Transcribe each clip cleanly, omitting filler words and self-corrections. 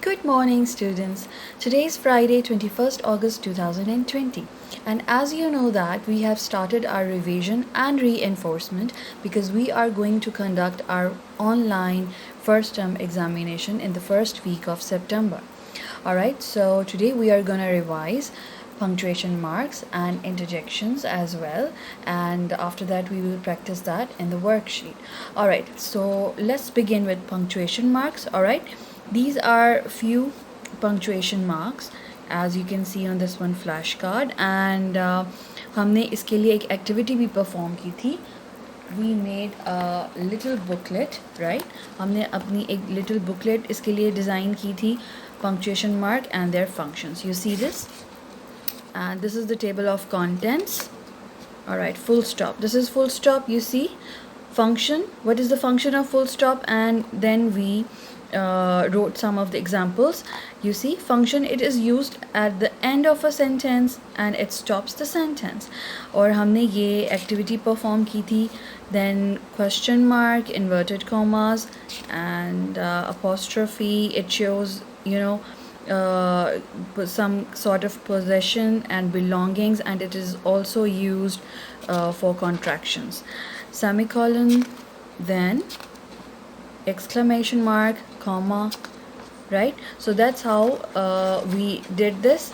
Good morning, students. Today is Friday, 21st August 2020. And as you know that we have started our revision and reinforcement because we are going to conduct our online first term examination in the first week of September. Alright, so today we are going to revise punctuation marks and interjections as well, and after that we will practice that in the worksheet. Alright, so let's begin with punctuation marks. Alright, these are few punctuation marks as you can see on this one flashcard, and हमने इसके लिए एक activity भी perform की थी. We made a little booklet, right? हमने अपनी एक little booklet इसके लिए डिज़ाइन की थी, punctuation mark and their functions. You see this? And this is the table of contents. Alright, full stop. This is full stop, you see? Function, what is the function of full stop? And then we wrote some of the examples. You see, function, it is used at the end of a sentence and it stops the sentence. और हमने ये activity perform की थी. Then question mark, inverted commas and apostrophe, it shows, some sort of possession and belongings, and it is also used for contractions. Semicolon, then exclamation mark, comma, right? So that's how we did this,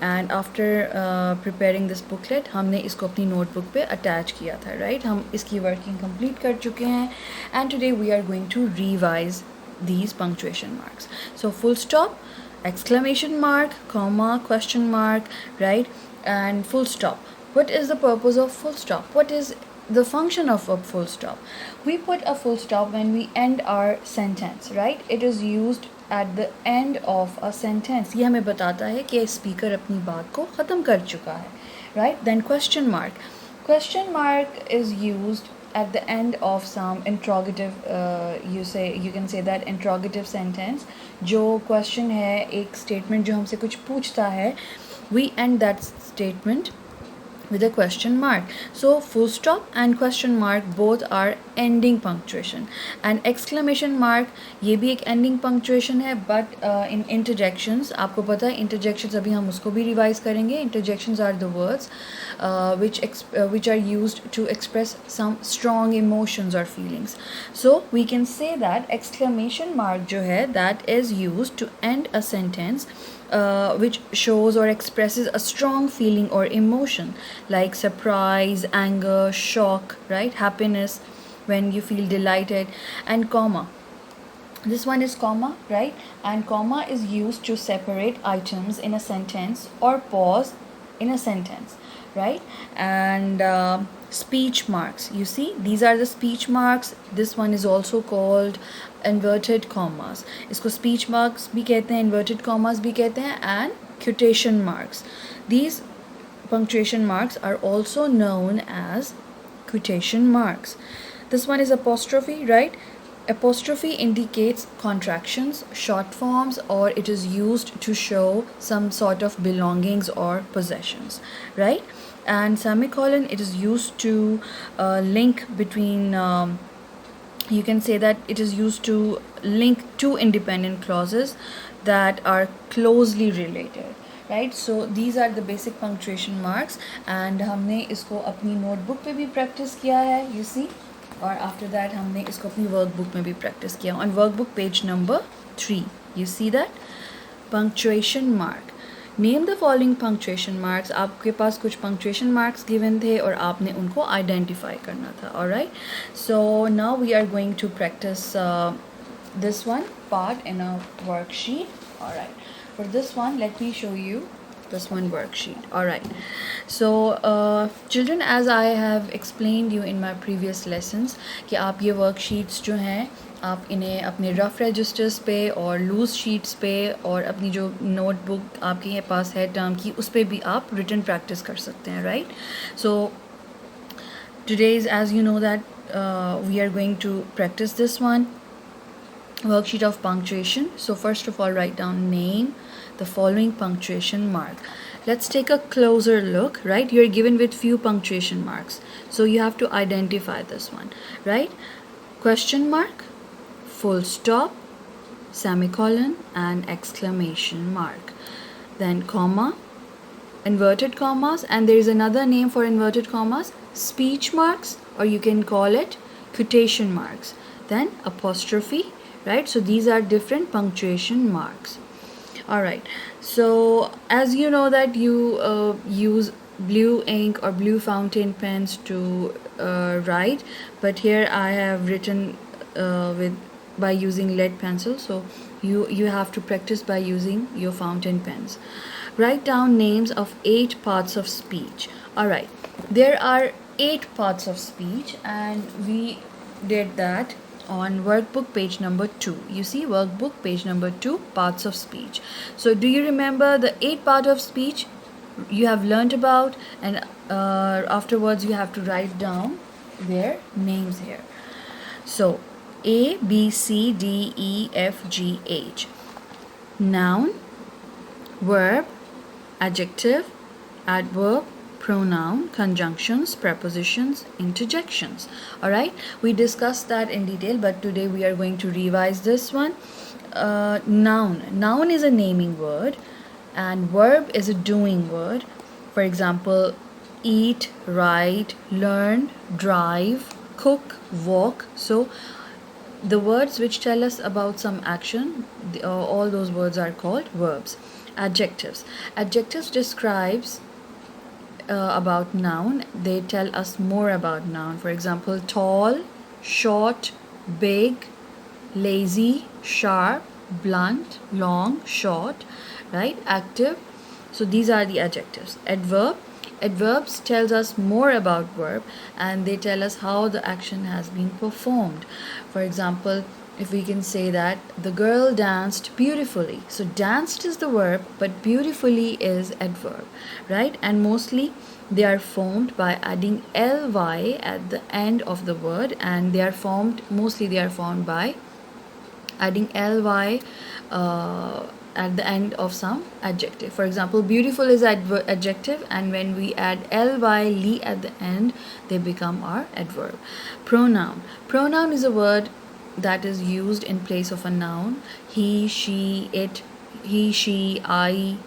and after preparing this booklet हमने इसको अपनी notebook पे attach किया था, right? हम इसकी working complete कर चुके हैं, and today we are going to revise these punctuation marks. So full stop, exclamation mark, comma, question mark, right? And full stop. What is the purpose of full stop? What is the function of a full stop? We put a full stop when we end our sentence, right? It is used at the end of a sentence. ये हमें बताता है कि speaker अपनी बात को ख़त्म कर चुका है, right? Then question mark. Question mark is used at the end of some interrogative, you can say that interrogative sentence. जो question है, एक statement जो हमसे कुछ पूछता है, we end that statement with a question mark. So full stop and question mark both are ending punctuation, and exclamation mark ये भी एक ending punctuation है, but in interjections आपको पता है interjections अभी हम उसको भी revise करेंगे. Interjections are the words which are used to express some strong emotions or feelings. So we can say that exclamation mark जो है that is used to end a sentence which shows or expresses a strong feeling or emotion like surprise, anger, shock, right? Happiness, when you feel delighted. And comma, this one is comma, right? And comma is used to separate items in a sentence or pause in a sentence, right? And speech marks, you see, these are the speech marks. This one is also called inverted commas. इसको speech marks भी कहते हैं, inverted commas भी कहते हैं, and quotation marks. These punctuation marks are also known as quotation marks. This one is apostrophe, right? Apostrophe indicates contractions, short forms, or it is used to show some sort of belongings or possessions, right? And semicolon, it is used to link between you can say that it is used to link two independent clauses that are closely related, right? So these are the basic punctuation marks, and हमने इसको अपनी notebook पे भी practice किया है, you see, और after that हमने इसको अपनी workbook में भी practice किया. On workbook page number 3, you see that punctuation mark. Name the following punctuation marks. आपके पास कुछ punctuation marks given थे और आपने उनको identify करना था. Alright, so now we are going to practice this one part in a worksheet. Alright, for this one let me show you this one worksheet. Alright, so children, as I have explained you in my previous lessons कि आप ये worksheets जो हैं आप इन्हें अपने rough registers पे और लूज़ शीट्स पे और अपनी जो नोटबुक आपके पास है टर्म की उस पे भी आप रिटन प्रैक्टिस कर सकते हैं, right? So today's, as you know that we are going to practice this one worksheet of punctuation. So first of all, write down name the following punctuation mark. Let's take a closer look, right? You're given with few punctuation marks, so you have to identify this one, right? Question mark, full stop, semicolon, and exclamation mark. Then comma, inverted commas, and there is another name for inverted commas, speech marks, or you can call it quotation marks. Then apostrophe, right? So these are different punctuation marks. All right, so as you know that you use blue ink or blue fountain pens to write, but here I have written with by using lead pencil, so you have to practice by using your fountain pens. Write down names of 8 parts of speech. All right, there are 8 parts of speech, and we did that on workbook page number 2. You see workbook page number 2, parts of speech. So do you remember the 8 part of speech you have learned about, and afterwards you have to write down their names here. So A, B, C, D, E, F, G, H. Noun, verb, adjective, adverb, pronoun, conjunctions, prepositions, interjections. All right, we discussed that in detail, but today we are going to revise this one. Noun is a naming word, and verb is a doing word. For example, eat, write, learn, drive, cook, walk. So the words which tell us about some action, all those words are called verbs. Adjectives describes about noun. They tell us more about noun. For example, tall, short, big, lazy, sharp, blunt, long, short, right? Active. So these are the adjectives. Adverbs tells us more about verb, and they tell us how the action has been performed. For example, if we can say that the girl danced beautifully. So danced is the verb, but beautifully is adverb, right? And mostly they are formed by adding ly at the end of the word, and they are formed by adding ly at the end of some adjective. For example, beautiful is adjective, and when we add ly at the end, they become our adverb. Pronoun is a word that is used in place of a noun. He, she, it, he, she, I.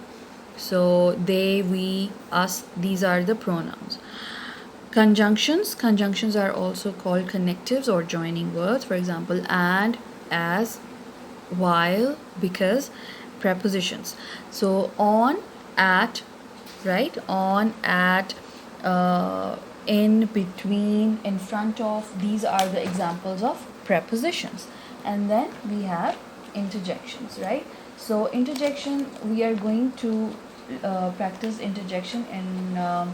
So they, we, us, these are the pronouns. Conjunctions are also called connectives or joining words. For example, and, as, while, because. Prepositions. So on, at, right? On, at, in, between, in front of. These are the examples of prepositions. And then we have interjections, right? So interjection, we are going to practice interjection in our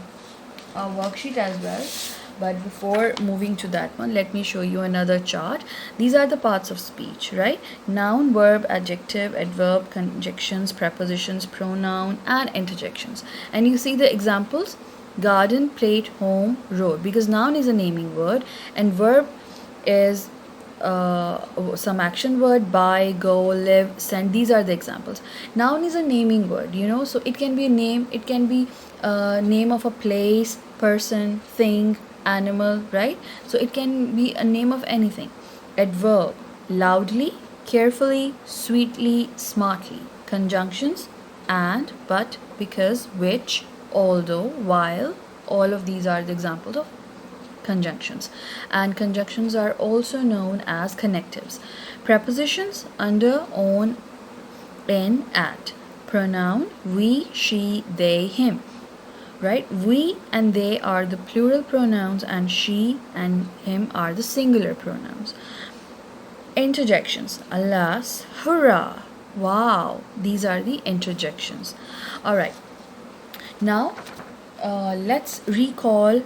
worksheet as well. But before moving to that one, let me show you another chart. These are the parts of speech, right? Noun, verb, adjective, adverb, conjunctions, prepositions, pronoun, and interjections. And you see the examples: garden, plate, home, road. Because noun is a naming word, and verb is some action word: buy, go, live, send. These are the examples. Noun is a naming word, so it can be a name, it can be a name of a place, person, thing, animal, right? So it can be a name of anything. Adverb: loudly, carefully, sweetly, smartly. Conjunctions: and, but, because, which, although, while. All of these are the examples of conjunctions. And conjunctions are also known as connectives. Prepositions: under, on, in, at. Pronoun: we, she, they, him, right? We and they are the plural pronouns, and she and him are the singular pronouns. Interjections: alas, hurrah, wow. These are the interjections. All right, now let's recall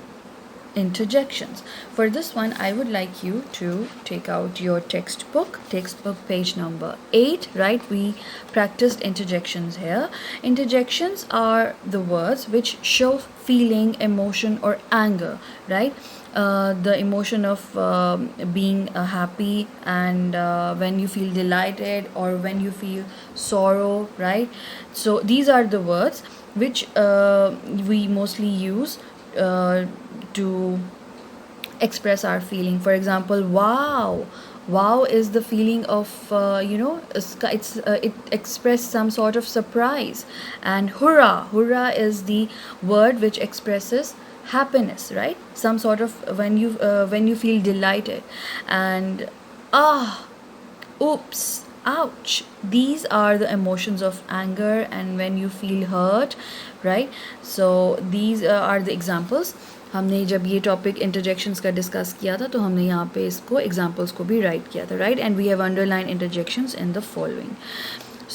interjections. For this one, I would like you to take out your textbook page number 8, right? We practiced interjections here. Interjections are the words which show feeling, emotion, or anger, right? The emotion of being happy, and when you feel delighted, or when you feel sorrow, right? So these are the words which we mostly use to express our feeling. For example, wow, Wow is the feeling of it expressed some sort of surprise. And hurrah is the word which expresses happiness, right? Some sort of when you feel delighted. And ah, oops, ouch, these are the emotions of anger and when you feel hurt, right? So these are the examples. हमने जब ये topic interjections का discuss किया था तो हमने यहाँ पे इसको एग्जांपल्स को भी राइट किया था, right? And we have underline interjections in the following.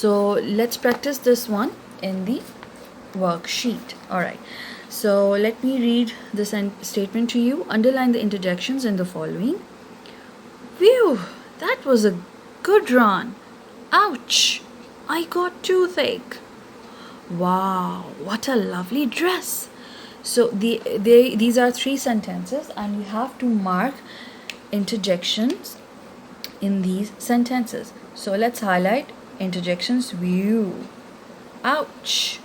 So let's practice this one in the worksheet. All right, so let me read this statement to you. Underline the interjections in the following. Phew, that was a good run. Ouch, I got toothache. Wow, what a lovely dress. So these are three sentences and you have to mark interjections in these sentences. So let's highlight interjections. View, ouch,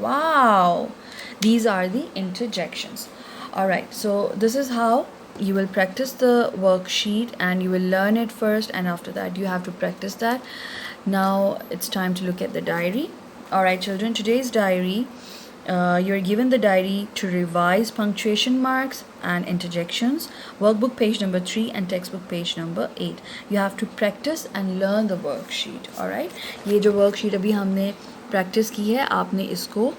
wow. These are the interjections. All right, so this is how you will practice the worksheet and you will learn it first and after that you have to practice that. Now it's time to look at the diary. All right children, today's diary, you're given the diary to revise punctuation marks and interjections, workbook page number 3 and textbook page number 8. You have to practice and learn the worksheet. All right, ये जो worksheet अभी हमने practice की है आपने इसको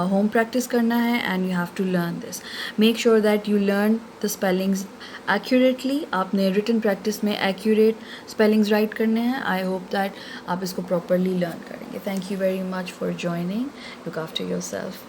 home practice करना है and you have to learn this. Make sure that you learn the spellings accurately. आपने written practice में accurate spellings write करने हैं. I hope that आप इसको properly learn करेंगे. Thank you very much for joining. Look after yourself.